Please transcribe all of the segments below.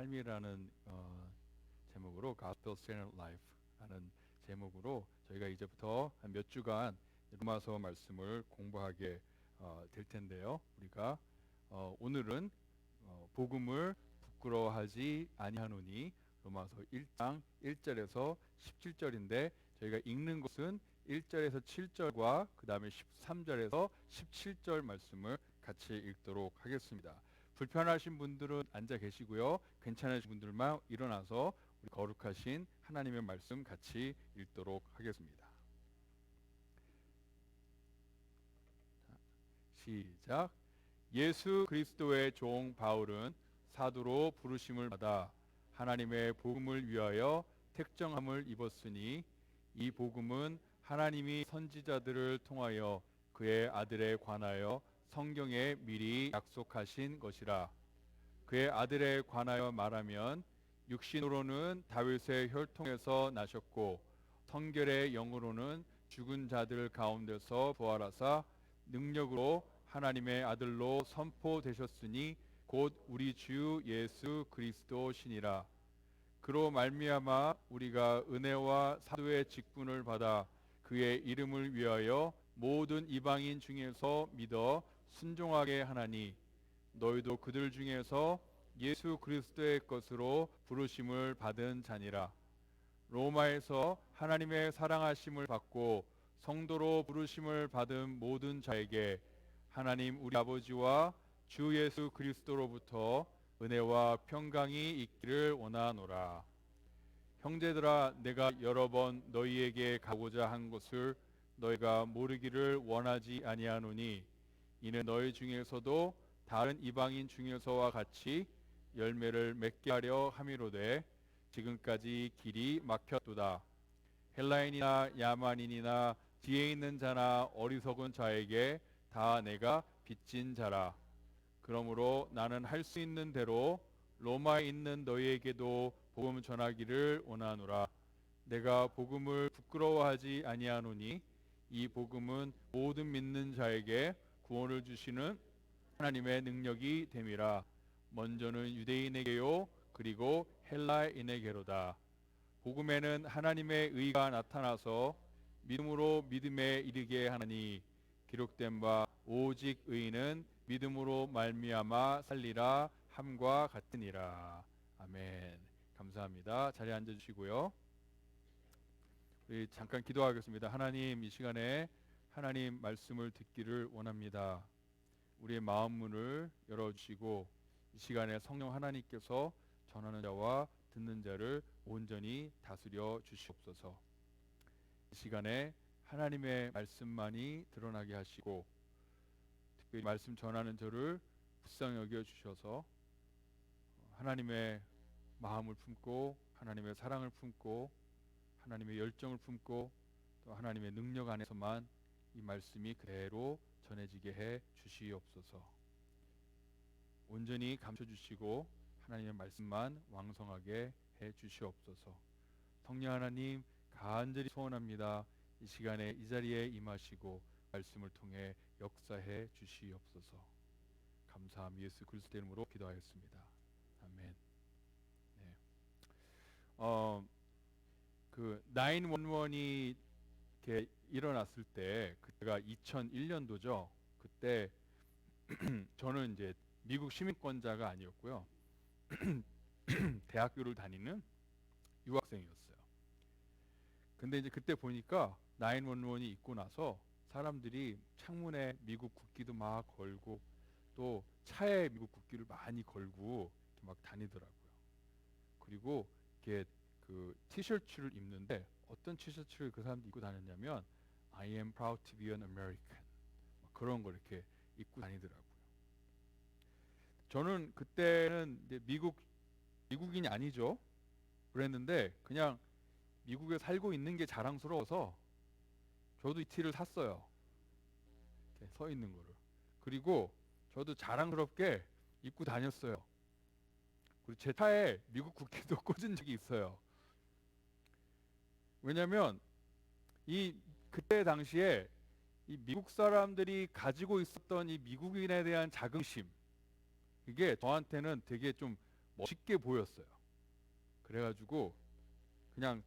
삶이라는 제목으로 Gospel Centered Life라는 제목으로 저희가 이제부터 한 몇 주간 로마서 말씀을 공부하게 될 텐데요. 우리가 오늘은 복음을 부끄러워하지 아니하노니 로마서 1장 1절에서 17절인데 저희가 읽는 것은 1절에서 7절과 그 다음에 13절에서 17절 말씀을 같이 읽도록 하겠습니다. 불편하신 분들은 앉아 계시고요. 괜찮으신 분들만 일어나서 우리 거룩하신 하나님의 말씀 같이 읽도록 하겠습니다. 시작. 예수 그리스도의 종 바울은 사도로 부르심을 받아 하나님의 복음을 위하여 택정함을 입었으니 이 복음은 하나님이 선지자들을 통하여 그의 아들에 관하여 성경에 미리 약속하신 것이라. 그의 아들에 관하여 말하면 육신으로는 다윗의 혈통에서 나셨고 성결의 영으로는 죽은 자들 가운데서 부활하사 능력으로 하나님의 아들로 선포되셨으니 곧 우리 주 예수 그리스도시니라. 그로 말미암아 우리가 은혜와 사도의 직분을 받아 그의 이름을 위하여 모든 이방인 중에서 믿어 순종하게 하나니 너희도 그들 중에서 예수 그리스도의 것으로 부르심을 받은 자니라. 로마에서 하나님의 사랑하심을 받고 성도로 부르심을 받은 모든 자에게 하나님 우리 아버지와 주 예수 그리스도로부터 은혜와 평강이 있기를 원하노라. 형제들아, 내가 여러 번 너희에게 가고자 한 것을 너희가 모르기를 원하지 아니하노니 이는 너희 중에서도 다른 이방인 중에서와 같이 열매를 맺게 하려 함이로되 지금까지 길이 막혔도다. 헬라인이나 야만인이나 뒤에 있는 자나 어리석은 자에게 다 내가 빚진 자라. 그러므로 나는 할 수 있는 대로 로마에 있는 너희에게도 복음 전하기를 원하노라. 내가 복음을 부끄러워하지 아니하노니 이 복음은 모든 믿는 자에게 구원을 주시는 하나님의 능력이 됨이라. 먼저는 유대인에게요 그리고 헬라인에게로다. 복음에는 하나님의 의가 나타나서 믿음으로 믿음에 이르게 하나니 기록된 바 오직 의인은 믿음으로 말미암아 살리라 함과 같으니라. 아멘. 감사합니다. 자리에 앉아주시고요. 우리 잠깐 기도하겠습니다. 하나님, 이 시간에 하나님 말씀을 듣기를 원합니다. 우리의 마음 문을 열어주시고 이 시간에 성령 하나님께서 전하는 자와 듣는 자를 온전히 다스려 주시옵소서. 이 시간에 하나님의 말씀만이 드러나게 하시고 특별히 말씀 전하는 저를 불쌍히 여겨 주셔서 하나님의 마음을 품고 하나님의 사랑을 품고 하나님의 열정을 품고 또 하나님의 능력 안에서만 이 말씀이 그대로 전해지게 해 주시옵소서. 온전히 감춰 주시고 하나님의 말씀만 왕성하게 해 주시옵소서. 성령 하나님, 간절히 소원합니다. 이 시간에 이 자리에 임하시고 말씀을 통해 역사해 주시옵소서. 감사함 예수 그리스도 이름으로 기도하였습니다. 아멘. 네. 그 911이 이렇게 일어났을 때 그때가 2001년도죠. 그때 저는 이제 미국 시민권자가 아니었고요. 대학교를 다니는 유학생이었어요. 근데 이제 그때 보니까 911이 있고 나서 사람들이 창문에 미국 국기도 막 걸고 또 차에 미국 국기를 많이 걸고 이렇게 막 다니더라고요. 그리고 이렇게 그 티셔츠를 입는데 어떤 티셔츠를 그 사람들이 입고 다녔냐면 I am proud to be an American 그런 걸 이렇게 입고 다니더라고요. 저는 그때는 이제 미국인이 아니죠. 그랬는데 그냥 미국에 살고 있는 게 자랑스러워서 저도 이 티를 샀어요. 이렇게 서 있는 거를. 그리고 저도 자랑스럽게 입고 다녔어요. 그리고 제 차에 미국 국기도 꽂은 적이 있어요. 왜냐하면 그때 당시에 이 미국 사람들이 가지고 있었던 이 미국인에 대한 자긍심, 이게 저한테는 되게 좀 멋있게 보였어요. 그래가지고 그냥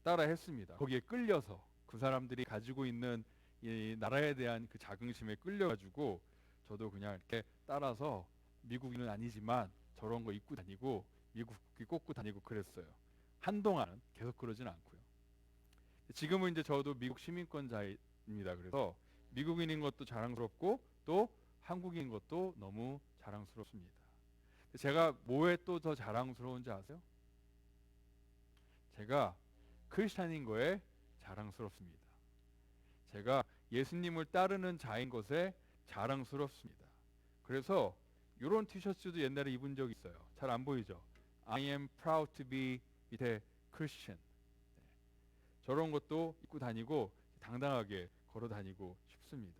따라 했습니다. 거기에 끌려서 그 사람들이 가지고 있는 이 나라에 대한 그 자긍심에 끌려가지고 저도 그냥 이렇게 따라서 미국인은 아니지만 저런 거 입고 다니고 미국 국기 꽂고 다니고 그랬어요. 한동안은 계속 그러진 않고요. 지금은 이제 저도 미국 시민권자입니다. 그래서 미국인인 것도 자랑스럽고 또 한국인인 것도 너무 자랑스럽습니다. 제가 뭐에 또 더 자랑스러운지 아세요? 제가 크리스찬인 거에 자랑스럽습니다. 제가 예수님을 따르는 자인 것에 자랑스럽습니다. 그래서 이런 티셔츠도 옛날에 입은 적이 있어요. 잘 안 보이죠? I am proud to be 밑에 Christian. 저런 것도 입고 다니고 당당하게 걸어 다니고 싶습니다.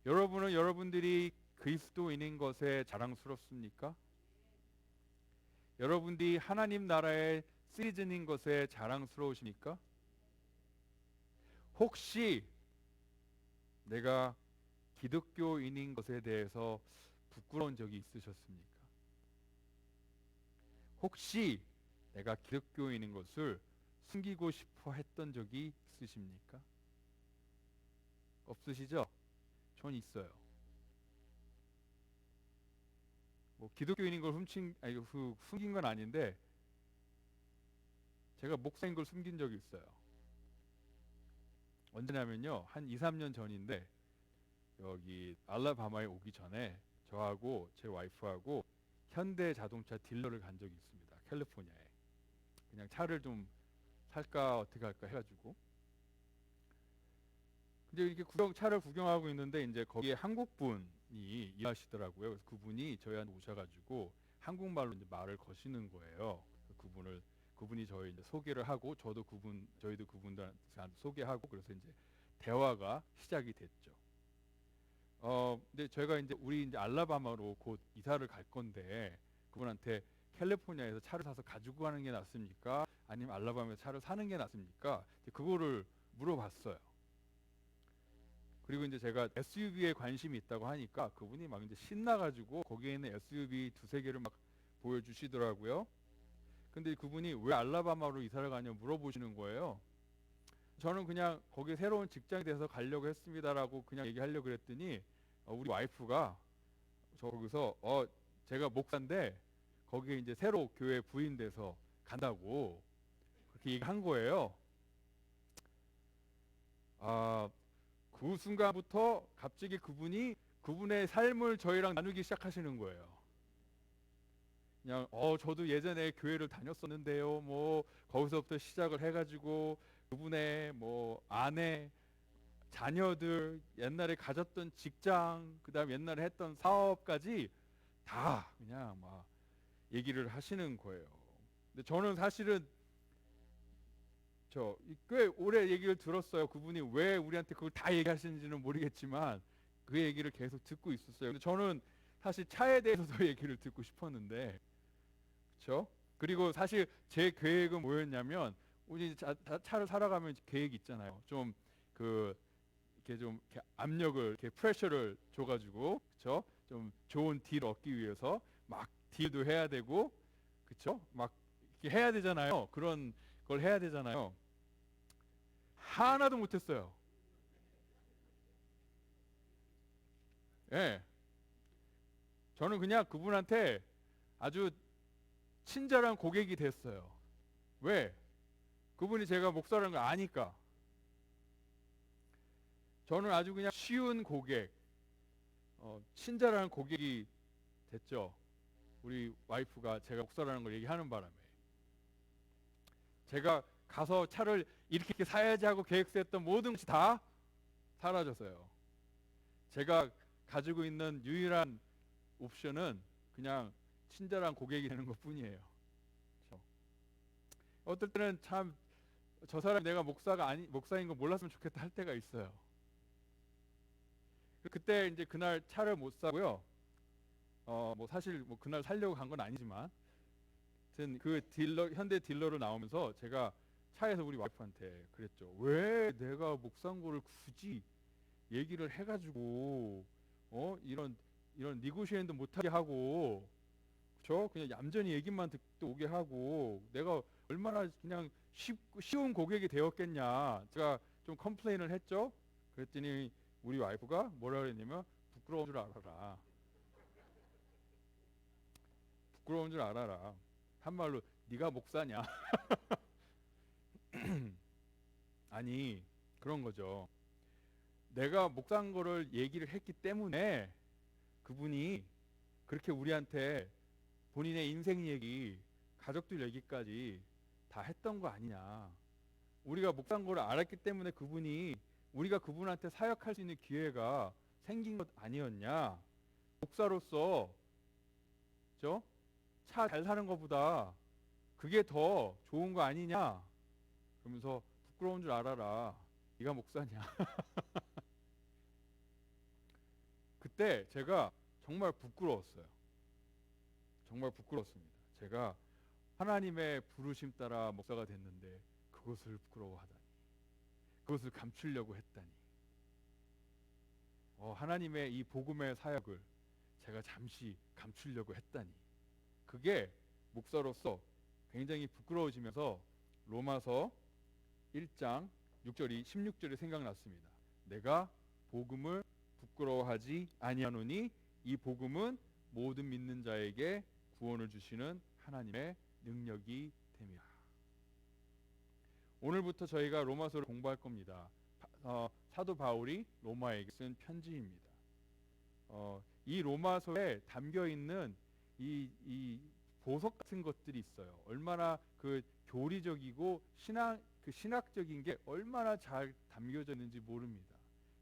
여러분은 여러분들이 그리스도인인 것에 자랑스럽습니까? 여러분들이 하나님 나라의 시리즌인 것에 자랑스러우십니까? 혹시 내가 기독교인인 것에 대해서 부끄러운 적이 있으셨습니까? 혹시 내가 기독교인인 것을 숨기고 싶어 했던 적이 있으십니까? 없으시죠? 전 있어요. 뭐 기독교인인 걸 숨긴 건 아닌데 제가 목사인 걸 숨긴 적이 있어요. 언제냐면요. 한 2, 3년 전인데 여기 알라바마에 오기 전에 저하고 제 와이프하고 현대 자동차 딜러를 간 적이 있습니다. 캘리포니아에. 그냥 차를 좀 살까 어떻게 할까 해가지고. 근데 이렇게 차를 구경하고 있는데 이제 거기에 한국 분이 일하시더라고요. 그래서 그분이 저희한테 오셔가지고 한국말로 이제 말을 거시는 거예요. 그분이 저희 이제 소개를 하고 저희도 그분들한테 소개하고 그래서 이제 대화가 시작이 됐죠. 근데 저희가 이제 우리 이제 알라바마로 곧 이사를 갈 건데 그분한테 캘리포니아에서 차를 사서 가지고 가는 게 낫습니까? 아니면 알라바마에서 차를 사는 게 낫습니까? 그거를 물어봤어요. 그리고 이제 제가 SUV에 관심이 있다고 하니까 그분이 막 이제 신나가지고 거기에 있는 SUV 두세 개를 막 보여주시더라고요. 근데 그분이 왜 알라바마로 이사를 가냐 물어보시는 거예요. 저는 그냥 거기 새로운 직장에 대해서 가려고 했습니다라고 그냥 얘기하려고 그랬더니 우리 와이프가 거기서 제가 목사인데 거기에 이제 새로 교회 부임돼서 간다고 그렇게 얘기한 거예요. 그 순간부터 갑자기 그분의 삶을 저희랑 나누기 시작하시는 거예요. 그냥 저도 예전에 교회를 다녔었는데요. 뭐 거기서부터 시작을 해가지고 그분의 뭐 아내, 자녀들, 옛날에 가졌던 직장, 그다음 옛날에 했던 사업까지 다 그냥 막 얘기를 하시는 거예요. 근데 저는 사실은 꽤 오래 얘기를 들었어요. 그분이 왜 우리한테 그걸 다 얘기하시는지는 모르겠지만 그 얘기를 계속 듣고 있었어요. 근데 저는 사실 차에 대해서도 얘기를 듣고 싶었는데, 그렇죠? 그리고 사실 제 계획은 뭐였냐면 우리 차를 살아가면 계획이 있잖아요. 이렇게 압력을 이렇게 프레셔를 줘가지고, 그렇죠? 좀 좋은 딜 얻기 위해서 막 딜도 해야 되고, 그렇죠? 막 이렇게 해야 되잖아요. 그런 걸 해야 되잖아요. 하나도 못했어요. 예. 저는 그냥 그분한테 아주 친절한 고객이 됐어요. 왜? 그분이 제가 목사라는 걸 아니까. 저는 아주 그냥 쉬운 고객, 친절한 고객이 됐죠. 우리 와이프가 제가 목사라는 걸 얘기하는 바람에. 제가 가서 차를 이렇게 사야지 하고 계획했던 모든 것이 다 사라졌어요. 제가 가지고 있는 유일한 옵션은 그냥 친절한 고객이 되는 것 뿐이에요. 그렇죠? 어떨 때는 참 저 사람이 내가 목사인 거 몰랐으면 좋겠다 할 때가 있어요. 그때 이제 그날 차를 못 사고요. 뭐 사실 뭐 그날 살려고 간 건 아니지만, 하여튼 그 현대 딜러로 나오면서 제가 차에서 우리 와이프한테 그랬죠. 왜 내가 목사인 거를 굳이 얘기를 해가지고 이런 니고시에이션도 못하게 하고, 그렇죠? 그냥 얌전히 얘기만 고객도 오게 하고 내가 얼마나 그냥 쉬운 고객이 되었겠냐. 제가 좀 컴플레인을 했죠. 그랬더니 우리 와이프가 뭐라 그랬냐면 부끄러운 줄 알아라. 부끄러운 줄 알아라. 한말로 네가 목사냐. 아니 그런 거죠. 내가 목사인 거를 얘기를 했기 때문에 그분이 그렇게 우리한테 본인의 인생 얘기, 가족들 얘기까지 다 했던 거 아니냐. 우리가 목사인 거를 알았기 때문에 그분이 우리가 그분한테 사역할 수 있는 기회가 생긴 것 아니었냐. 목사로서 차 잘 사는 것보다 그게 더 좋은 거 아니냐. 그러면서 부끄러운 줄 알아라. 네가 목사냐. 그때 제가 정말 부끄러웠어요. 정말 부끄러웠습니다. 제가 하나님의 부르심 따라 목사가 됐는데 그것을 부끄러워하다니. 그것을 감추려고 했다니. 하나님의 이 복음의 사역을 제가 잠시 감추려고 했다니. 그게 목사로서 굉장히 부끄러워지면서 로마서 1장 16절이 생각났습니다. 내가 복음을 부끄러워하지 아니하노니 이 복음은 모든 믿는 자에게 구원을 주시는 하나님의 능력이 됨이라. 오늘부터 저희가 로마서를 공부할 겁니다. 사도 바울이 로마에게 쓴 편지입니다. 이 로마서에 담겨 있는 이 보석 같은 것들이 있어요. 얼마나 그 교리적이고 신학적인 게 얼마나 잘 담겨져 있는지 모릅니다.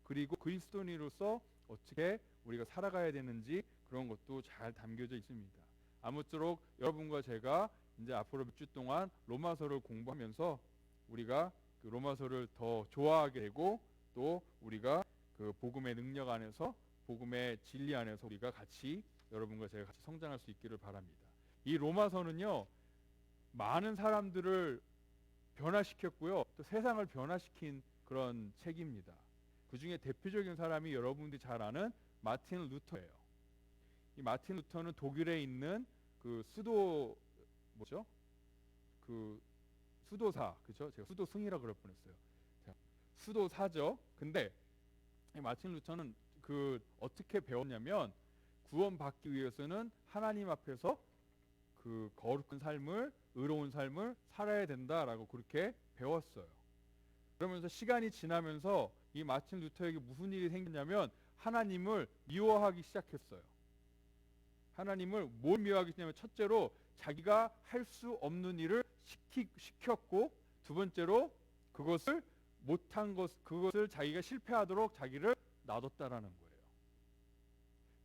그리고 그리스도인으로서 어떻게 우리가 살아가야 되는지 그런 것도 잘 담겨져 있습니다. 아무쪼록 여러분과 제가 이제 앞으로 몇 주 동안 로마서를 공부하면서 우리가 그 로마서를 더 좋아하게 되고 또 우리가 그 복음의 능력 안에서 복음의 진리 안에서 우리가 같이 여러분과 제가 같이 성장할 수 있기를 바랍니다. 이 로마서는요 많은 사람들을 변화시켰고요 또 세상을 변화시킨 그런 책입니다. 그 중에 대표적인 사람이 여러분들이 잘 아는 마틴 루터예요. 이 마틴 루터는 독일에 있는 그 수도사, 그죠? 제가 수도승이라 그럴 뻔했어요. 수도사죠. 근데 이 마틴 루터는 그 어떻게 배웠냐면 구원받기 위해서는 하나님 앞에서 그 거룩한 삶을, 의로운 삶을 살아야 된다라고 그렇게 배웠어요. 그러면서 시간이 지나면서 이 마틴 루터에게 무슨 일이 생겼냐면 하나님을 미워하기 시작했어요. 하나님을 뭘 미워하기 시작했냐면 첫째로 자기가 할 수 없는 일을 시켰고 두 번째로 그것을 그것을 자기가 실패하도록 자기를 놔뒀다라는 거예요.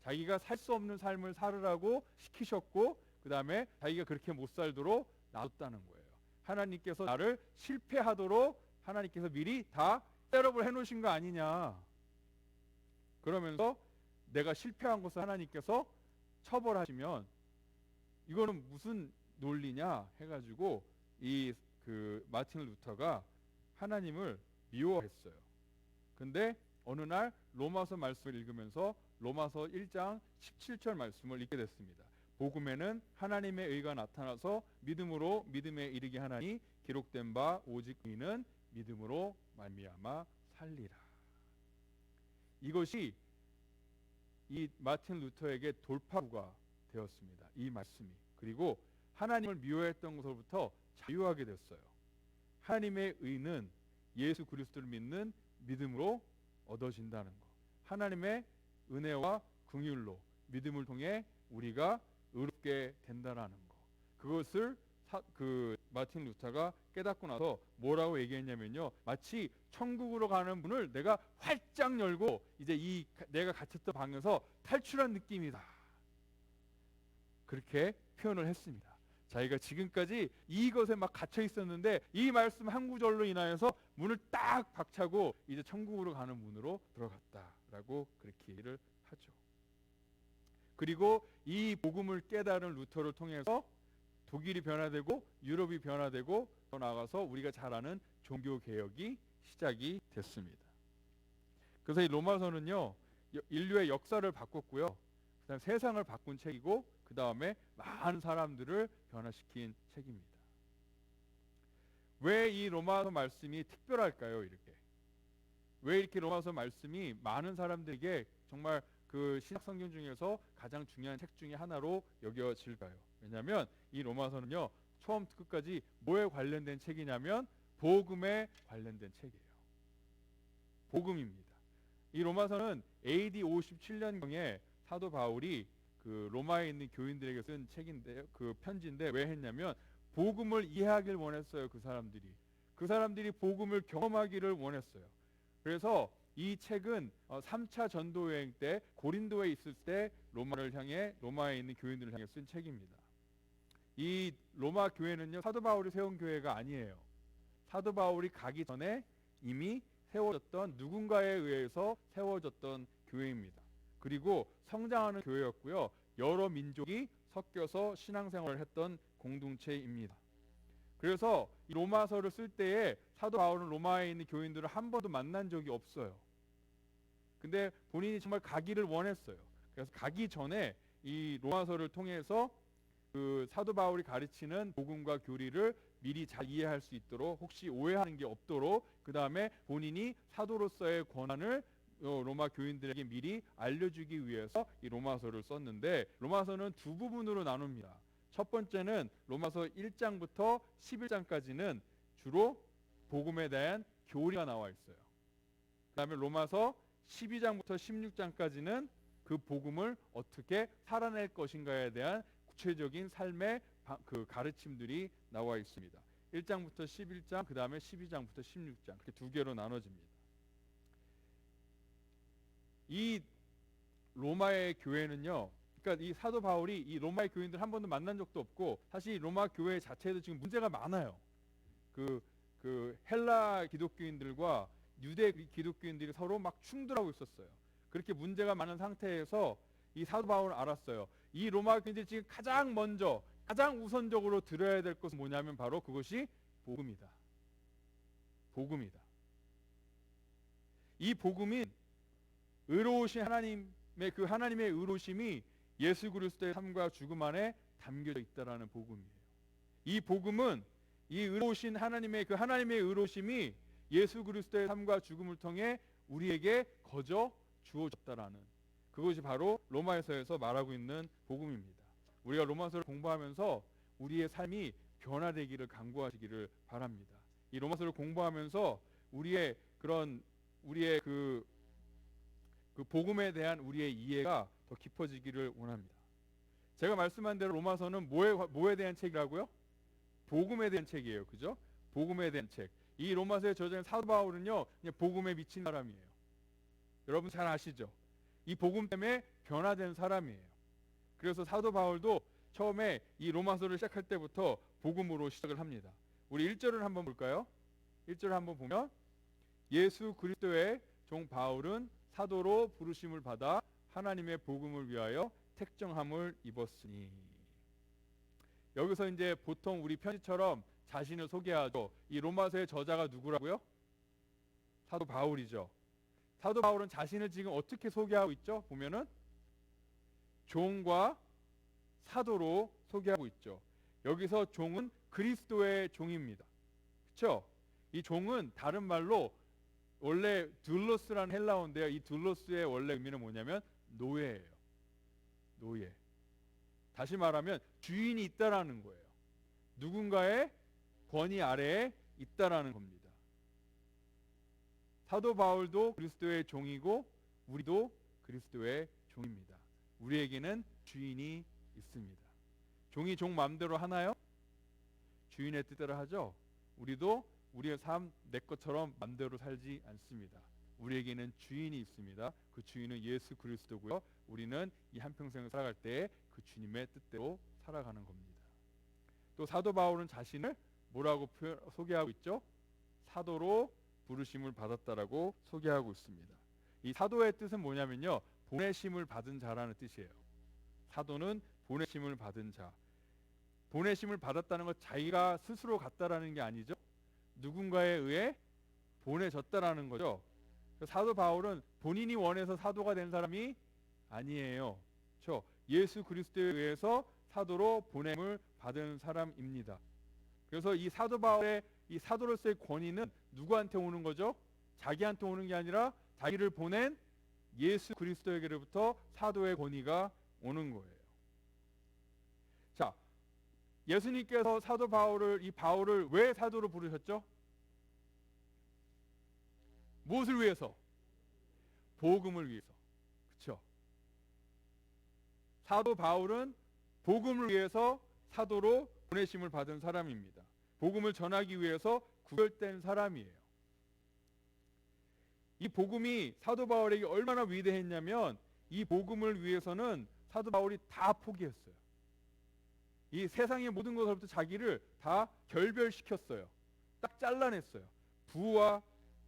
자기가 살 수 없는 삶을 살으라고 시키셨고 그 다음에 자기가 그렇게 못 살도록 놔뒀다는 거예요. 하나님께서 나를 실패하도록 하나님께서 미리 다 셋업을 해놓으신 거 아니냐. 그러면서 내가 실패한 것을 하나님께서 처벌하시면 이거는 무슨 논리냐 해가지고 이 그 마틴 루터가 하나님을 미워했어요. 근데 어느 날 로마서 말씀을 읽으면서 로마서 1장 17절 말씀을 읽게 됐습니다. 복음에는 하나님의 의가 나타나서 믿음으로 믿음에 이르게 하나니 기록된 바 오직 의인은 믿음으로 말미암아 살리라. 이것이 이 마틴 루터에게 돌파구가 되었습니다. 이 말씀이. 그리고 하나님을 미워했던 것으로부터 자유하게 됐어요. 하나님의 의는 예수 그리스도를 믿는 믿음으로 얻어진다는 것. 하나님의 은혜와 긍휼로 믿음을 통해 우리가 의롭게 된다라는 것. 그것을 그 마틴 루터가 깨닫고 나서 뭐라고 얘기했냐면요. 마치 천국으로 가는 문을 내가 활짝 열고 이제 내가 갇혔던 방에서 탈출한 느낌이다. 그렇게 표현을 했습니다. 자기가 지금까지 이것에 막 갇혀 있었는데 이 말씀 한 구절로 인하여서 문을 딱 박차고 이제 천국으로 가는 문으로 들어갔다라고 그렇게 얘기를 하죠. 그리고 이 복음을 깨달은 루터를 통해서 독일이 변화되고 유럽이 변화되고 더 나아가서 우리가 잘 아는 종교 개혁이 시작이 됐습니다. 그래서 이 로마서는요 인류의 역사를 바꿨고요, 그다음 세상을 바꾼 책이고 그 다음에 많은 사람들을 변화시킨 책입니다. 왜 이 로마서 말씀이 특별할까요? 왜 이렇게 로마서 말씀이 많은 사람들에게 정말 그 신약 성경 중에서 가장 중요한 책 중에 하나로 여겨질까요? 왜냐하면 이 로마서는요, 처음부터 끝까지 뭐에 관련된 책이냐면 복음에 관련된 책이에요. 복음입니다. 이 로마서는 AD 57년경에 사도 바울이 그 로마에 있는 교인들에게 쓴 책인데요, 그 편지인데, 왜 했냐면 복음을 이해하길 원했어요. 그 사람들이 복음을 경험하기를 원했어요. 그래서 이 책은 3차 전도 여행 때 고린도에 있을 때 로마에 있는 교인들을 향해 쓴 책입니다. 이 로마 교회는요, 사도 바울이 세운 교회가 아니에요. 사도 바울이 가기 전에 이미 세워졌던, 누군가에 의해서 세워졌던 교회입니다. 그리고 성장하는 교회였고요, 여러 민족이 섞여서 신앙생활을 했던 공동체입니다. 그래서 이 로마서를 쓸 때에 사도 바울은 로마에 있는 교인들을 한 번도 만난 적이 없어요. 근데 본인이 정말 가기를 원했어요. 그래서 가기 전에 이 로마서를 통해서 그 사도 바울이 가르치는 복음과 교리를 미리 잘 이해할 수 있도록, 혹시 오해하는 게 없도록, 그 다음에 본인이 사도로서의 권한을 로마 교인들에게 미리 알려주기 위해서 이 로마서를 썼는데, 로마서는 두 부분으로 나눕니다. 첫 번째는 로마서 1장부터 11장까지는 주로 복음에 대한 교리가 나와 있어요. 그 다음에 로마서 12장부터 16장까지는 그 복음을 어떻게 살아낼 것인가에 대한 구체적인 삶의 그 가르침들이 나와 있습니다. 1장부터 11장, 그 다음에 12장부터 16장, 그렇게 두 개로 나눠집니다. 이 로마의 교회는요, 그러니까 이 사도 바울이 이 로마의 교인들 한 번도 만난 적도 없고, 사실 이 로마 교회 자체에도 지금 문제가 많아요. 그 헬라 기독교인들과 유대 기독교인들이 서로 막 충돌하고 있었어요. 그렇게 문제가 많은 상태에서 이 사도 바울은 알았어요. 이 로마 교인들이 지금 가장 먼저, 가장 우선적으로 들어야 될 것은 뭐냐면 바로 그것이 복음이다. 복음이다. 이 복음인 의로우신 하나님의 의로우심이 예수 그리스도의 삶과 죽음 안에 담겨져 있다라는 복음이에요. 이 복음은 이 의로우신 하나님의 의로우심이 예수 그리스도의 삶과 죽음을 통해 우리에게 거저 주어졌다라는, 그것이 바로 로마서에서 말하고 있는 복음입니다. 우리가 로마서를 공부하면서 우리의 삶이 변화되기를 간구하시기를 바랍니다. 이 로마서를 공부하면서 우리의 그 복음에 대한 우리의 이해가 더 깊어지기를 원합니다. 제가 말씀한 대로 로마서는 뭐에 대한 책이라고요? 복음에 대한 책이에요. 그죠? 복음에 대한 책. 이 로마서의 저자인 사도 바울은요, 그냥 복음에 미친 사람이에요. 여러분 잘 아시죠? 이 복음 때문에 변화된 사람이에요. 그래서 사도 바울도 처음에 이 로마서를 시작할 때부터 복음으로 시작을 합니다. 우리 1절을 한번 볼까요? 1절을 한번 보면, 예수 그리스도의 종 바울은 사도로 부르심을 받아 하나님의 복음을 위하여 택정함을 입었으니. 여기서 이제 보통 우리 편지처럼 자신을 소개하죠. 이 로마서의 저자가 누구라고요? 사도 바울이죠. 사도 바울은 자신을 지금 어떻게 소개하고 있죠? 보면은 종과 사도로 소개하고 있죠. 여기서 종은 그리스도의 종입니다. 그렇죠? 이 종은 다른 말로 원래 둘로스라는 헬라어인데요, 이 둘로스의 원래 의미는 뭐냐면 노예예요. 노예. 다시 말하면 주인이 있다라는 거예요. 누군가의 권위 아래에 있다라는 겁니다. 사도 바울도 그리스도의 종이고 우리도 그리스도의 종입니다. 우리에게는 주인이 있습니다. 종이 종 마음대로 하나요? 주인의 뜻대로 하죠. 우리도 우리의 삶 내 것처럼 마음대로 살지 않습니다. 우리에게는 주인이 있습니다. 그 주인은 예수 그리스도고요. 우리는 이 한평생을 살아갈 때 그 주님의 뜻대로 살아가는 겁니다. 또 사도 바울은 자신을 뭐라고 소개하고 있죠? 사도로 부르심을 받았다라고 소개하고 있습니다. 이 사도의 뜻은 뭐냐면요, 보내심을 받은 자라는 뜻이에요. 사도는 보내심을 받은 자. 보내심을 받았다는 것, 자기가 스스로 갔다라는 게 아니죠. 누군가에 의해 보내졌다라는 거죠. 사도 바울은 본인이 원해서 사도가 된 사람이 아니에요. 그렇죠? 예수 그리스도에 의해서 사도로 보냄을 받은 사람입니다. 그래서 이 사도 바울의 이 사도로서의 권위는 누구한테 오는 거죠? 자기한테 오는 게 아니라 자기를 보낸 예수 그리스도에게로부터 사도의 권위가 오는 거예요. 자, 예수님께서 사도 바울을 이 바울을 왜 사도로 부르셨죠? 무엇을 위해서? 복음을 위해서. 그렇죠? 사도 바울은 복음을 위해서 사도로 보내심을 받은 사람입니다. 복음을 전하기 위해서 구별된 사람이에요. 이 복음이 사도 바울에게 얼마나 위대했냐면 이 복음을 위해서는 사도 바울이 다 포기했어요. 이 세상의 모든 것으로부터 자기를 다 결별시켰어요. 딱 잘라냈어요. 부와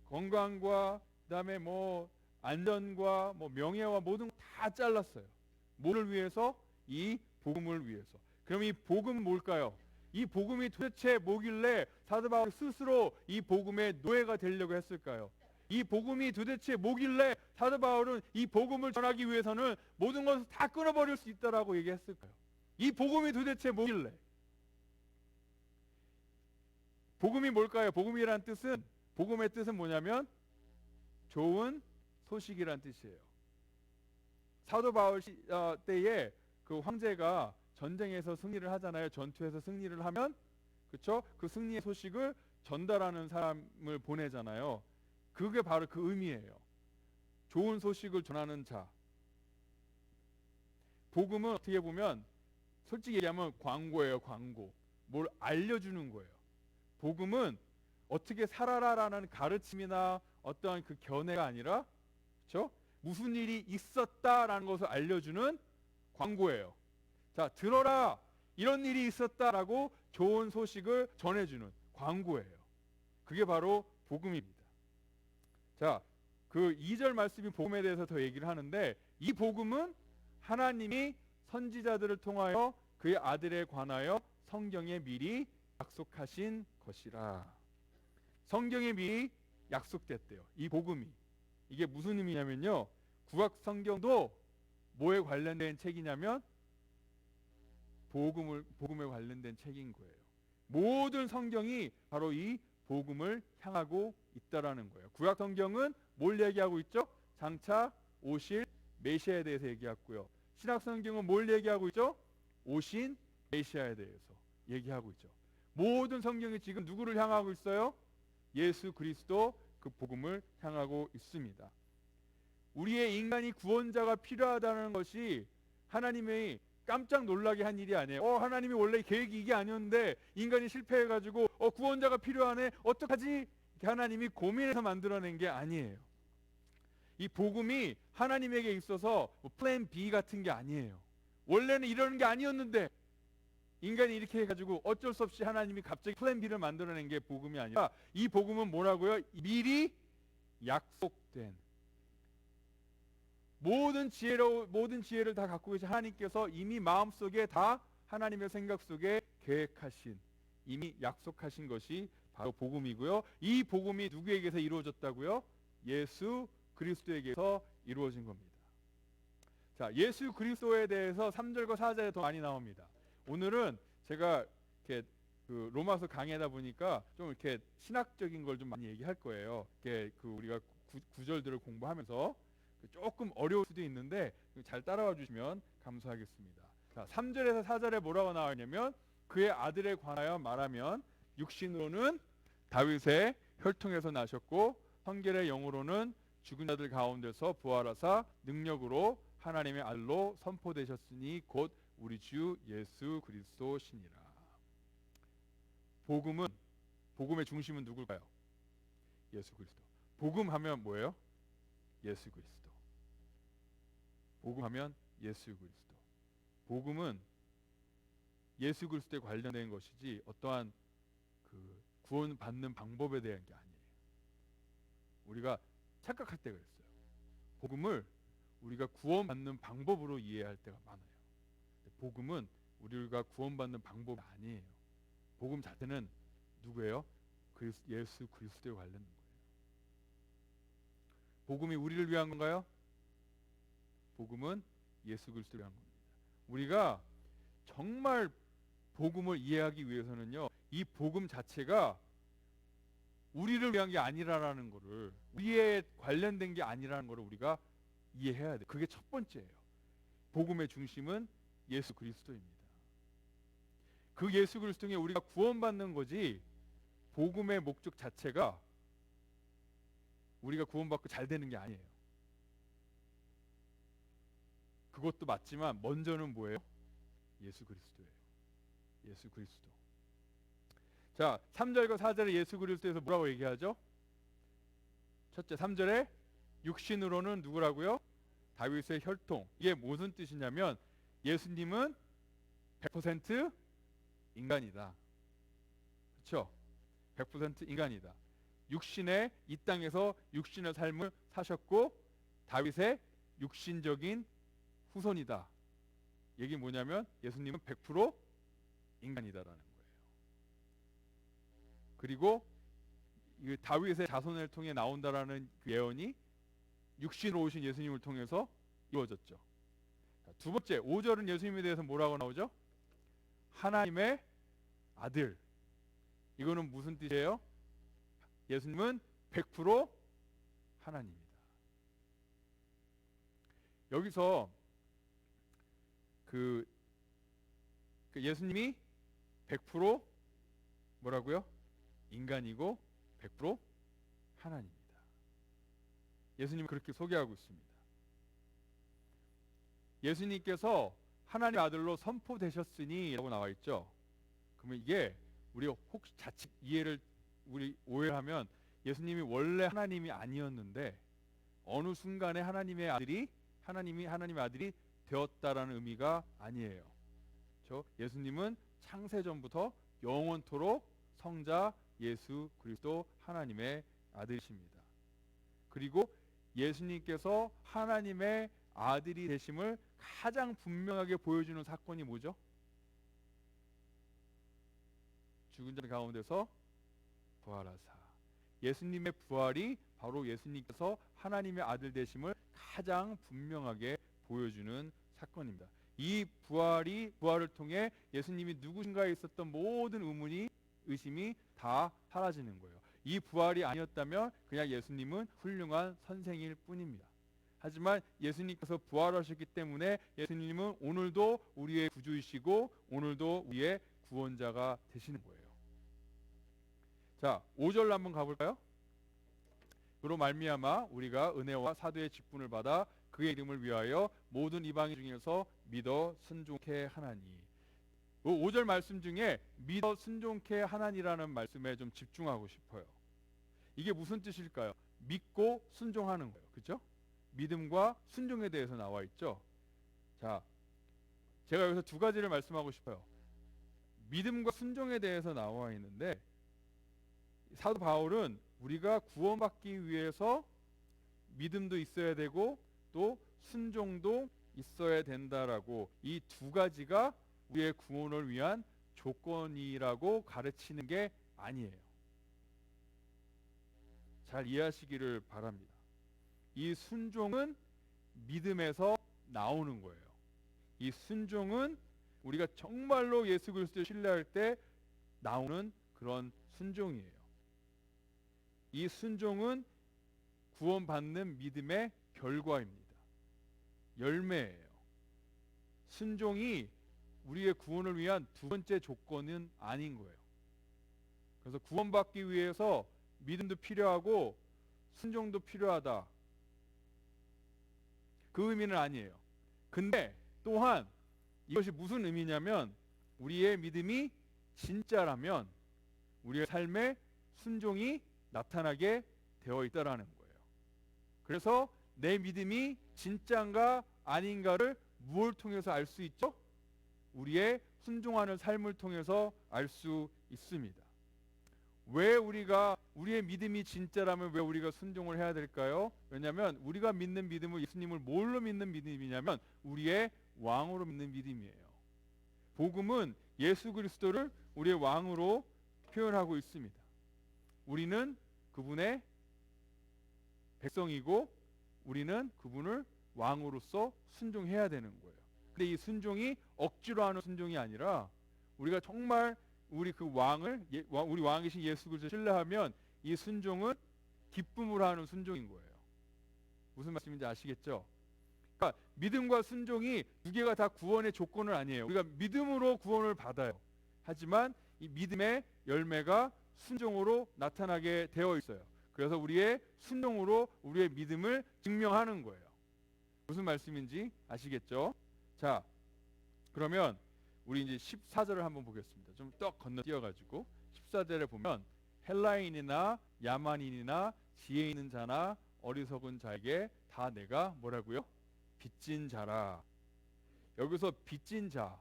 건강과 그다음에 뭐 안전과 뭐 명예와 모든 거 다 잘랐어요. 뭐를 위해서? 이 복음을 위해서. 그럼 이 복음은 뭘까요? 이 복음이 도대체 뭐길래 사도 바울 스스로 이 복음의 노예가 되려고 했을까요? 이 복음이 도대체 뭐길래 사도 바울은 이 복음을 전하기 위해서는 모든 것을 다 끊어버릴 수 있다라고 얘기했을까요? 이 복음이 도대체 뭐길래? 복음이 뭘까요? 복음이란 뜻은, 복음의 뜻은 뭐냐면 좋은 소식이란 뜻이에요. 사도 바울 때에 그 황제가 전쟁에서 승리를 하잖아요. 전투에서 승리를 하면, 그렇죠? 그 승리의 소식을 전달하는 사람을 보내잖아요. 그게 바로 그 의미예요. 좋은 소식을 전하는 자. 복음은 어떻게 보면 솔직히 얘기하면 광고예요. 광고. 뭘 알려주는 거예요. 복음은 어떻게 살아라라는 가르침이나 어떠한 그 견해가 아니라, 그렇죠? 무슨 일이 있었다라는 것을 알려주는 광고예요. 자, 들어라, 이런 일이 있었다라고 좋은 소식을 전해주는 광고예요. 그게 바로 복음입니다. 자, 그 2절 말씀이 복음에 대해서 더 얘기를 하는데, 이 복음은 하나님이 선지자들을 통하여 그의 아들에 관하여 성경에 미리 약속하신 것이라. 성경에 미리 약속됐대요. 이 복음이. 이게 무슨 의미냐면요, 구약 성경도 뭐에 관련된 책이냐면 복음에 관련된 책인 거예요. 모든 성경이 바로 이 복음을 향하고 있다라는 거예요. 구약 성경은 뭘 얘기하고 있죠? 장차 오실 메시아에 대해서 얘기하고요. 신약 성경은 뭘 얘기하고 있죠? 오신 메시아에 대해서 얘기하고 있죠. 모든 성경이 지금 누구를 향하고 있어요? 예수 그리스도, 그 복음을 향하고 있습니다. 우리의 인간이 구원자가 필요하다는 것이 하나님의 깜짝 놀라게 한 일이 아니에요. 하나님이 원래 계획이 이게 아니었는데 인간이 실패해가지고 구원자가 필요하네, 어떡하지? 하나님이 고민해서 만들어낸 게 아니에요. 이 복음이 하나님에게 있어서 뭐 플랜 B 같은 게 아니에요. 원래는 이러는 게 아니었는데 인간이 이렇게 해가지고 어쩔 수 없이 하나님이 갑자기 플랜 B를 만들어낸 게 복음이 아니라, 이 복음은 뭐라고요? 미리 약속된, 모든 지혜를 다 갖고 계신 하나님께서 이미 마음속에 다 하나님의 생각 속에 계획하신, 이미 약속하신 것이 바로 복음이고요. 이 복음이 누구에게서 이루어졌다고요? 예수 그리스도에게서 이루어진 겁니다. 자, 예수 그리스도에 대해서 3절과 4절에 더 많이 나옵니다. 오늘은 제가 이렇게 그 로마서 강의하다 보니까 좀 이렇게 신학적인 걸 좀 많이 얘기할 거예요. 이렇게 그 우리가 구절들을 공부하면서 조금 어려울 수도 있는데 잘 따라와 주시면 감사하겠습니다. 자, 3절에서 4절에 뭐라고 나오냐면, 그의 아들에 관하여 말하면 육신으로는 다윗의 혈통에서 나셨고 성결의 영으로는 죽은 자들 가운데서 부활하사 능력으로 하나님의 아들로 선포되셨으니 곧 우리 주 예수 그리스도시니라. 복음의 중심은 누굴까요? 예수 그리스도. 복음하면 뭐예요? 예수 그리스도. 복음하면 예수 그리스도. 복음은 예수 그리스도에 관련된 것이지 어떠한 그 구원받는 방법에 대한 게 아니에요. 우리가 착각할 때가 있어요. 복음을 우리가 구원받는 방법으로 이해할 때가 많아요. 복음은 우리가 구원받는 방법이 아니에요. 복음 자체는 누구예요? 예수 그리스도에 관련된 거예요. 복음이 우리를 위한 건가요? 복음은 예수 그리스도를 위한 겁니다. 우리가 정말 복음을 이해하기 위해서는요, 이 복음 자체가 우리를 위한 게 아니라라는 거를, 우리에 관련된 게 아니라는 거를 우리가 이해해야 돼. 그게 첫 번째예요. 복음의 중심은 예수 그리스도입니다. 그 예수 그리스도 통해 우리가 구원받는 거지, 복음의 목적 자체가 우리가 구원받고 잘 되는 게 아니에요. 그것도 맞지만 먼저는 뭐예요? 예수 그리스도예요. 예수 그리스도. 자, 3절과 4절에 예수 그리스도에서 뭐라고 얘기하죠? 첫째, 3절에 육신으로는 누구라고요? 다윗의 혈통. 이게 무슨 뜻이냐면 예수님은 100% 인간이다. 그렇죠? 100% 인간이다. 육신의 이 땅에서 육신의 삶을 사셨고 다윗의 육신적인 후손이다. 얘기 뭐냐면 예수님은 100% 인간이다라는 거예요. 그리고 이 다윗의 자손을 통해 나온다라는 그 예언이 육신으로 오신 예수님을 통해서 이루어졌죠. 두 번째, 5절은 예수님에 대해서 뭐라고 나오죠? 하나님의 아들. 이거는 무슨 뜻이에요? 예수님은 100% 하나님입니다. 여기서 그 예수님이 100% 뭐라고요? 인간이고 100% 하나님입니다. 예수님은 그렇게 소개하고 있습니다. 예수님께서 하나님의 아들로 선포되셨으니 라고 나와 있죠. 그러면 이게 우리가 혹시 자칫 이해를 우리 오해하면 예수님이 원래 하나님이 아니었는데 어느 순간에 하나님의 아들이 하나님의 아들이 되었다라는 의미가 아니에요. 예수님은 창세전부터 영원토록 성자 예수 그리스도 하나님의 아들이십니다. 그리고 예수님께서 하나님의 아들이 되심을 가장 분명하게 보여주는 사건이 뭐죠? 죽은 자 가운데서 부활하사. 예수님의 부활이 바로 예수님께서 하나님의 아들 되심을 가장 분명하게 보여주는 사건입니다. 이 부활을 통해 예수님이 누구신가에 있었던 모든 의심이 다 사라지는 거예요. 이 부활이 아니었다면 그냥 예수님은 훌륭한 선생일 뿐입니다. 하지만 예수님께서 부활하셨기 때문에 예수님은 오늘도 우리의 구주이시고 오늘도 우리의 구원자가 되시는 거예요. 자, 5절로 한번 가볼까요? 그로 말미암아 우리가 은혜와 사도의 직분을 받아 그의 이름을 위하여 모든 이방인 중에서 믿어 순종케 하나니. 5절 말씀 중에 믿어 순종케 하나니라는 말씀에 좀 집중하고 싶어요. 이게 무슨 뜻일까요? 믿고 순종하는 거예요. 그렇죠? 믿음과 순종에 대해서 나와 있죠. 자, 제가 여기서 두 가지를 말씀하고 싶어요. 믿음과 순종에 대해서 나와 있는데 사도 바울은 우리가 구원받기 위해서 믿음도 있어야 되고 또 순종도 있어야 된다라고 이 두 가지가 우리의 구원을 위한 조건이라고 가르치는 게 아니에요. 잘 이해하시기를 바랍니다. 이 순종은 믿음에서 나오는 거예요. 이 순종은 우리가 정말로 예수 그리스도를 신뢰할 때 나오는 그런 순종이에요. 이 순종은 구원받는 믿음의 결과입니다. 열매예요. 순종이 우리의 구원을 위한 두 번째 조건은 아닌 거예요. 그래서 구원받기 위해서 믿음도 필요하고 순종도 필요하다. 그 의미는 아니에요. 근데 또한 이것이 무슨 의미냐면 우리의 믿음이 진짜라면 우리의 삶에 순종이 나타나게 되어 있다라는 거예요. 그래서 내 믿음이 진짜인가 아닌가를 무엇을 통해서 알 수 있죠? 우리의 순종하는 삶을 통해서 알 수 있습니다. 왜 우리의 믿음이 진짜라면 왜 우리가 순종을 해야 될까요? 왜냐하면 우리가 믿는 믿음은 예수님을 뭘로 믿는 믿음이냐면 우리의 왕으로 믿는 믿음이에요. 복음은 예수 그리스도를 우리의 왕으로 표현하고 있습니다. 우리는 그분의 백성이고 우리는 그분을 왕으로서 순종해야 되는 거예요. 근데 이 순종이 억지로 하는 순종이 아니라 우리가 정말 우리 그 왕을 우리 왕이신 예수 그리스도를 신뢰하면 이 순종은 기쁨으로 하는 순종인 거예요. 무슨 말씀인지 아시겠죠? 그러니까 믿음과 순종이 두 개가 다 구원의 조건은 아니에요. 우리가 믿음으로 구원을 받아요. 하지만 이 믿음의 열매가 순종으로 나타나게 되어 있어요. 그래서 우리의 순종으로 우리의 믿음을 증명하는 거예요. 무슨 말씀인지 아시겠죠? 자, 그러면 우리 이제 14절을 한번 보겠습니다. 좀 떡 건너뛰어가지고 14절에 보면 헬라인이나 야만인이나 지혜 있는 자나 어리석은 자에게 다 내가 뭐라고요? 빚진 자라. 여기서 빚진 자,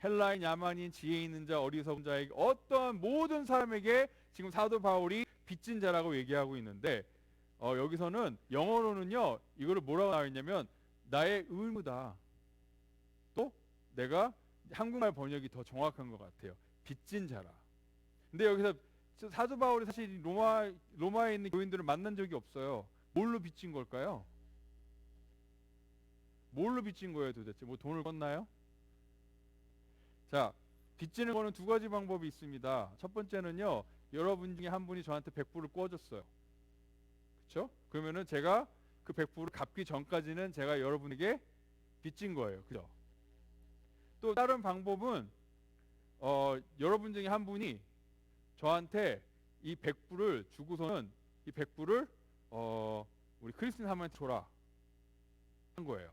헬라인, 야만인, 지혜 있는 자, 어리석은 자에게 어떠한 모든 사람에게 지금 사도 바울이 빚진 자라고 얘기하고 있는데 여기서는 영어로는요 이거를 뭐라고 나와 있냐면 나의 의무다. 또 내가 한국말 번역이 더 정확한 것 같아요. 빚진 자라. 근데 여기서 사도 바울이 사실 로마에 있는 교인들을 만난 적이 없어요. 뭘로 빚진 걸까요? 뭘로 빚진 거예요 도대체? 뭐 돈을 꿨나요? 자, 빚지는 거는 두 가지 방법이 있습니다. 첫 번째는요, 여러분 중에 한 분이 저한테 100불을 꿔줬어요. 그렇죠? 그러면은 제가 그 100불을 갚기 전까지는 제가 여러분에게 빚진 거예요. 그죠? 또 다른 방법은 여러분 중에 한 분이 저한테 이 100불을 주고서는 이 100불을 우리 크리스틴 사모한테 줘라 한 거예요.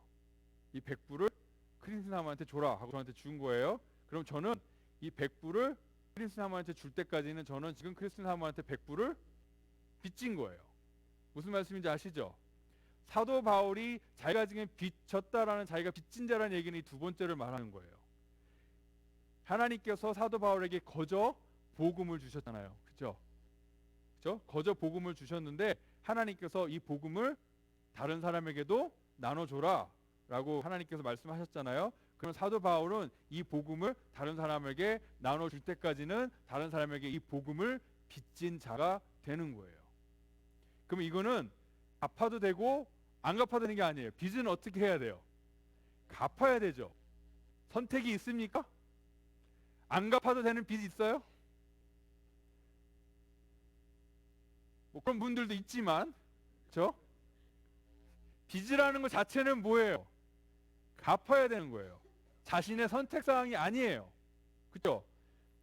이 100불을 크리스틴 사모한테 줘라 하고 저한테 준 거예요. 그럼 저는 이 100불을 크리스틴 사모한테 줄 때까지는 저는 지금 크리스틴 사모한테 100불을 빚진 거예요. 무슨 말씀인지 아시죠? 사도 바울이 자기가 지금 빚졌다라는, 자기가 빚진 자라는 얘기는 이 두 번째를 말하는 거예요. 하나님께서 사도 바울에게 거저 복음을 주셨잖아요. 그렇죠? 거저 복음을 주셨는데 하나님께서 이 복음을 다른 사람에게도 나눠줘라 라고 하나님께서 말씀하셨잖아요. 그럼 사도 바울은 이 복음을 다른 사람에게 나눠줄 때까지는 다른 사람에게 이 복음을 빚진 자가 되는 거예요. 그럼 이거는 갚아도 되고 안 갚아도 되는 게 아니에요. 빚은 어떻게 해야 돼요? 갚아야 되죠. 선택이 있습니까? 안 갚아도 되는 빚이 있어요? 뭐 그런 분들도 있지만, 그렇죠? 빚이라는 것 자체는 뭐예요? 갚아야 되는 거예요. 자신의 선택사항이 아니에요. 그렇죠?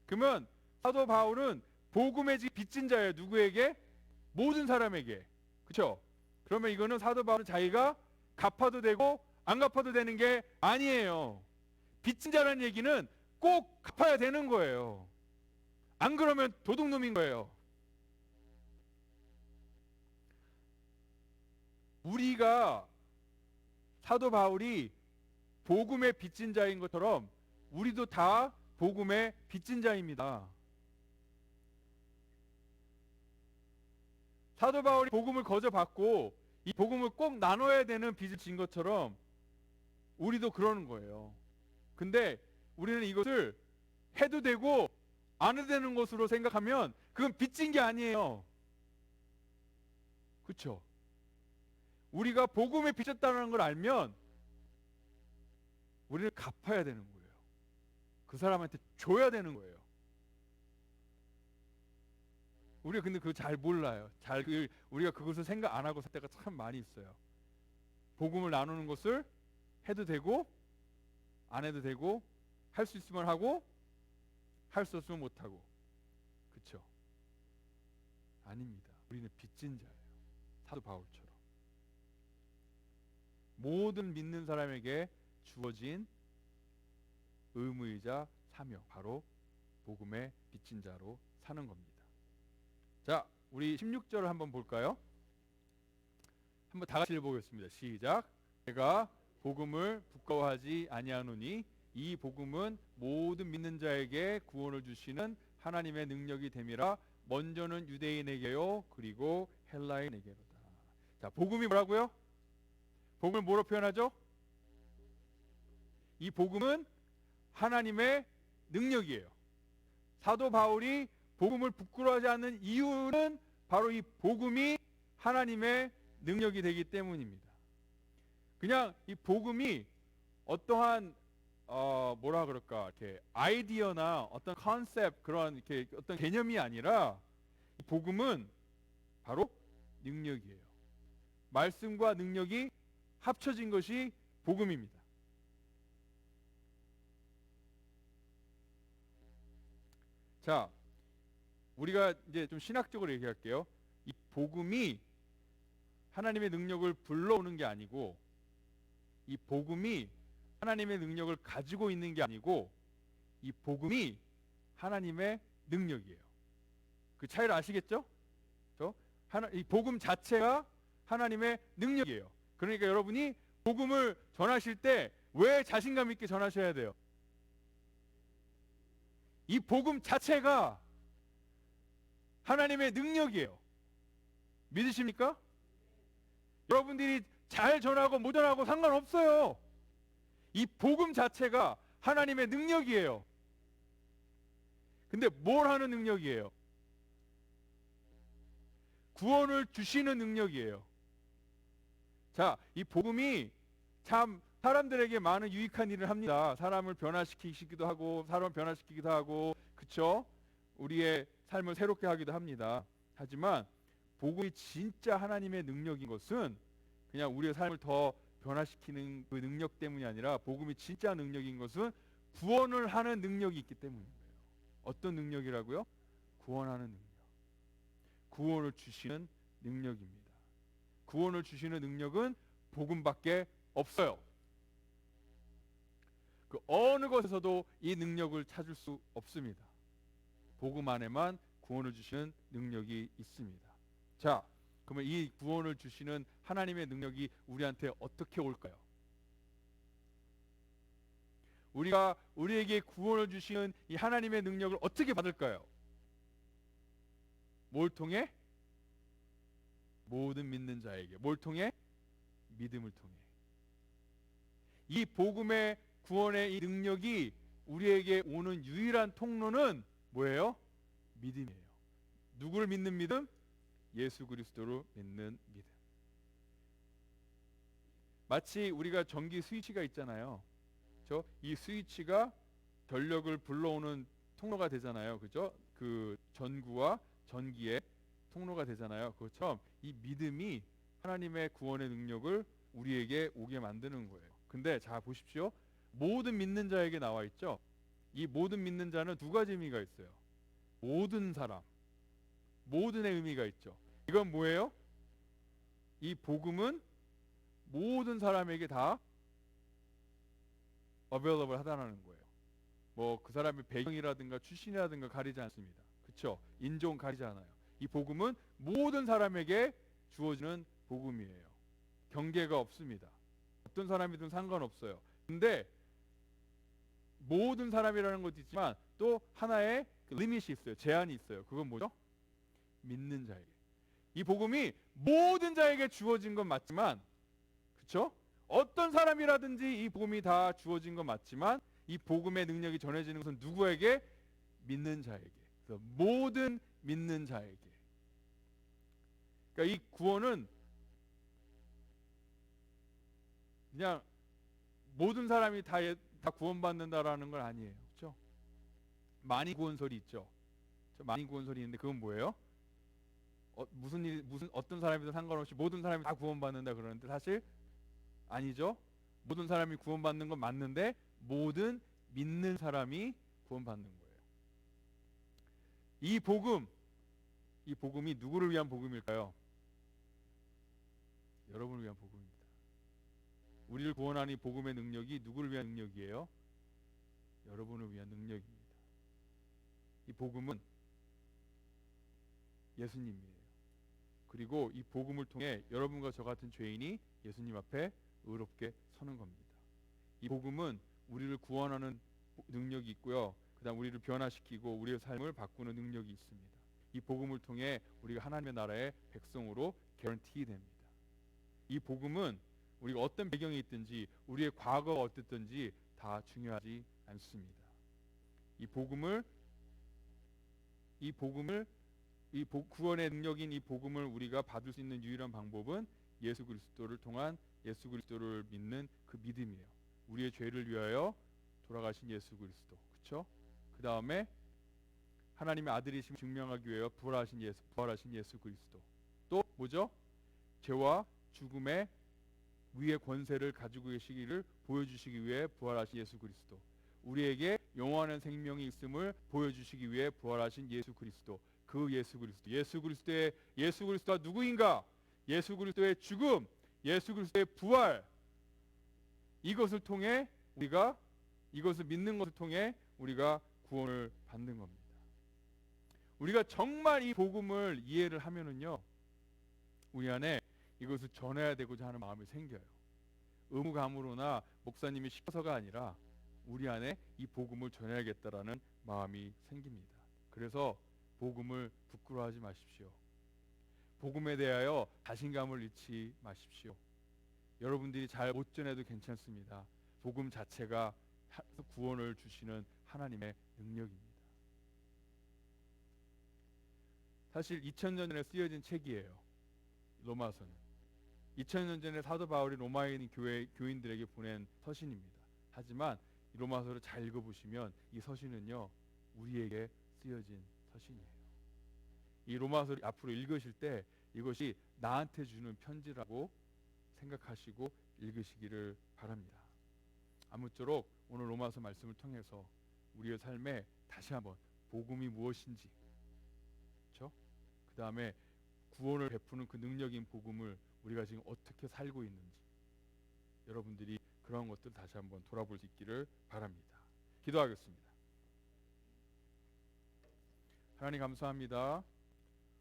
그러면 사도 바울은 복음의 빚진 자예요. 누구에게? 모든 사람에게. 그렇죠? 그러면 이거는 사도 바울은 자기가 갚아도 되고 안 갚아도 되는 게 아니에요. 빚진 자라는 얘기는 꼭 갚아야 되는 거예요. 안 그러면 도둑놈인 거예요. 우리가 사도 바울이 복음의 빚진 자인 것처럼 우리도 다 복음의 빚진 자입니다. 사도 바울이 복음을 거저 받고 이 복음을 꼭 나눠야 되는 빚을 진 것처럼 우리도 그러는 거예요. 근데 우리는 이것을 해도 되고 안 해도 되는 것으로 생각하면 그건 빚진 게 아니에요. 그렇죠? 우리가 복음에 빚졌다는 걸 알면 우리는 갚아야 되는 거예요. 그 사람한테 줘야 되는 거예요. 우리가 근데 그거 잘 몰라요. 우리가 그것을 생각 안 하고 살 때가 참 많이 있어요. 복음을 나누는 것을 해도 되고 안 해도 되고 할 수 있으면 하고 할 수 없으면 못 하고. 그렇죠? 아닙니다. 우리는 빚진 자예요. 사도 바울처럼. 모든 믿는 사람에게 주어진 의무이자 사명, 바로 복음의 빚진 자로 사는 겁니다. 자, 우리 16절을 한번 볼까요? 한번 다 같이 읽어보겠습니다. 시작. 내가 복음을 부끄러워하지 아니하노니 이 복음은 모든 믿는 자에게 구원을 주시는 하나님의 능력이 됨이라. 먼저는 유대인에게요 그리고 헬라인에게로다. 자, 복음이 뭐라고요? 복음을 뭐로 표현하죠? 이 복음은 하나님의 능력이에요. 사도 바울이 복음을 부끄러워하지 않는 이유는 바로 이 복음이 하나님의 능력이 되기 때문입니다. 그냥 이 복음이 어떠한 뭐라 그럴까, 이렇게 아이디어나 어떤 컨셉, 그런 이렇게 어떤 개념이 아니라 이 복음은 바로 능력이에요. 말씀과 능력이 합쳐진 것이 복음입니다. 자, 우리가 이제 좀 신학적으로 얘기할게요. 이 복음이 하나님의 능력을 불러오는 게 아니고, 이 복음이 하나님의 능력을 가지고 있는 게 아니고, 이 복음이 하나님의 능력이에요. 그 차이를 아시겠죠? 이 복음 자체가 하나님의 능력이에요. 그러니까 여러분이 복음을 전하실 때 왜 자신감 있게 전하셔야 돼요? 이 복음 자체가 하나님의 능력이에요. 믿으십니까? 여러분들이 잘 전하고 못 전하고 상관없어요. 이 복음 자체가 하나님의 능력이에요. 근데 뭘 하는 능력이에요? 구원을 주시는 능력이에요. 자, 이 복음이 참 사람들에게 많은 유익한 일을 합니다. 사람을 변화시키기도 하고, 사람을 변화시키기도 하고, 그쵸? 우리의 삶을 새롭게 하기도 합니다. 하지만 복음이 진짜 하나님의 능력인 것은 그냥 우리의 삶을 더 변화시키는 그 능력 때문이 아니라, 복음이 진짜 능력인 것은 구원을 하는 능력이 있기 때문인 거예요. 어떤 능력이라고요? 구원하는 능력. 구원을 주시는 능력입니다. 구원을 주시는 능력은 복음밖에 없어요. 그 어느 것에서도 이 능력을 찾을 수 없습니다. 복음 안에만 구원을 주시는 능력이 있습니다. 자, 그러면 이 구원을 주시는 하나님의 능력이 우리한테 어떻게 올까요? 우리가 우리에게 구원을 주시는 이 하나님의 능력을 어떻게 받을까요? 뭘 통해? 모든 믿는 자에게. 뭘 통해? 믿음을 통해. 이 복음의 구원의 이 능력이 우리에게 오는 유일한 통로는 뭐예요? 믿음이에요. 누구를 믿는 믿음? 예수 그리스도를 믿는 믿음. 마치 우리가 전기 스위치가 있잖아요. 이 스위치가 전력을 불러오는 통로가 되잖아요. 그죠? 그 전구와 전기의 통로가 되잖아요. 그것처럼 이 믿음이 하나님의 구원의 능력을 우리에게 오게 만드는 거예요. 근데 자 보십시오. 모든 믿는 자에게 나와 있죠. 이 모든 믿는 자는 두 가지 의미가 있어요. 모든 사람, 모든의 의미가 있죠. 이건 뭐예요? 이 복음은 모든 사람에게 다 available 하다는 거예요. 뭐 그 사람의 배경이라든가 출신이라든가 가리지 않습니다. 그렇죠? 인종 가리지 않아요. 이 복음은 모든 사람에게 주어지는 복음이에요. 경계가 없습니다. 어떤 사람이든 상관없어요. 근데 모든 사람이라는 것도 있지만 또 하나의 리밋이 있어요. 제한이 있어요. 그건 뭐죠? 믿는 자에게. 이 복음이 모든 자에게 주어진 건 맞지만, 그렇죠? 어떤 사람이라든지 이 복음이 다 주어진 건 맞지만, 이 복음의 능력이 전해지는 것은 누구에게? 믿는 자에게. 그래서 모든 믿는 자에게. 그러니까 이 구원은 그냥 모든 사람이 다 구원받는다라는 건 아니에요. 그렇죠? 많이 구원설이 있죠. 많이 구원설이 있는데 그건 뭐예요? 무슨 어떤 사람이든 상관없이 모든 사람이 다 구원받는다 그러는데 사실 아니죠. 모든 사람이 구원받는 건 맞는데 모든 믿는 사람이 구원받는 거예요. 이 복음이 누구를 위한 복음일까요? 여러분을 위한 복음입니다. 우리를 구원하는 이 복음의 능력이 누구를 위한 능력이에요? 여러분을 위한 능력입니다. 이 복음은 예수님이에요. 그리고 이 복음을 통해 여러분과 저 같은 죄인이 예수님 앞에 의롭게 서는 겁니다. 이 복음은 우리를 구원하는 능력이 있고요. 그다음 우리를 변화시키고 우리의 삶을 바꾸는 능력이 있습니다. 이 복음을 통해 우리가 하나님의 나라의 백성으로 개런티 됩니다. 이 복음은 우리가 어떤 배경이 있든지 우리의 과거가 어땠든지 다 중요하지 않습니다. 이 구원의 능력인 이 복음을 우리가 받을 수 있는 유일한 방법은 예수 그리스도를 통한 예수 그리스도를 믿는 그 믿음이에요. 우리의 죄를 위하여 돌아가신 예수 그리스도, 그렇죠? 그 다음에 하나님의 아들이심 증명하기 위해 부활하신 예수 그리스도. 또 뭐죠? 죄와 죽음의 위의 권세를 가지고 계시기를 보여주시기 위해 부활하신 예수 그리스도. 우리에게 영원한 생명이 있음을 보여주시기 위해 부활하신 예수 그리스도. 그 예수 그리스도. 예수 그리스도가 누구인가? 예수 그리스도의 죽음, 예수 그리스도의 부활. 이것을 통해 이것을 믿는 것을 통해 우리가 구원을 받는 겁니다. 우리가 정말 이 복음을 이해를 하면은요, 우리 안에 이것을 전해야 되고자 하는 마음이 생겨요. 의무감으로나 목사님이 시켜서가 아니라 우리 안에 이 복음을 전해야겠다라는 마음이 생깁니다. 그래서 복음을 부끄러워하지 마십시오. 복음에 대하여 자신감을 잃지 마십시오. 여러분들이 잘 못 전해도 괜찮습니다. 복음 자체가 구원을 주시는 하나님의 능력입니다. 사실 2000년 전에 쓰여진 책이에요. 로마서는 2000년 전에 사도 바울이 로마에 있는 교인들에게 보낸 서신입니다. 하지만 이 로마서를 잘 읽어보시면 이 서신은요, 우리에게 쓰여진 서신이에요. 이 로마서를 앞으로 읽으실 때 이것이 나한테 주는 편지라고 생각하시고 읽으시기를 바랍니다. 아무쪼록 오늘 로마서 말씀을 통해서 우리의 삶에 다시 한번 복음이 무엇인지, 그렇죠? 그 다음에 구원을 베푸는 그 능력인 복음을 우리가 지금 어떻게 살고 있는지, 여러분들이 그런 것들 다시 한번 돌아볼 수 있기를 바랍니다. 기도하겠습니다. 하나님 감사합니다.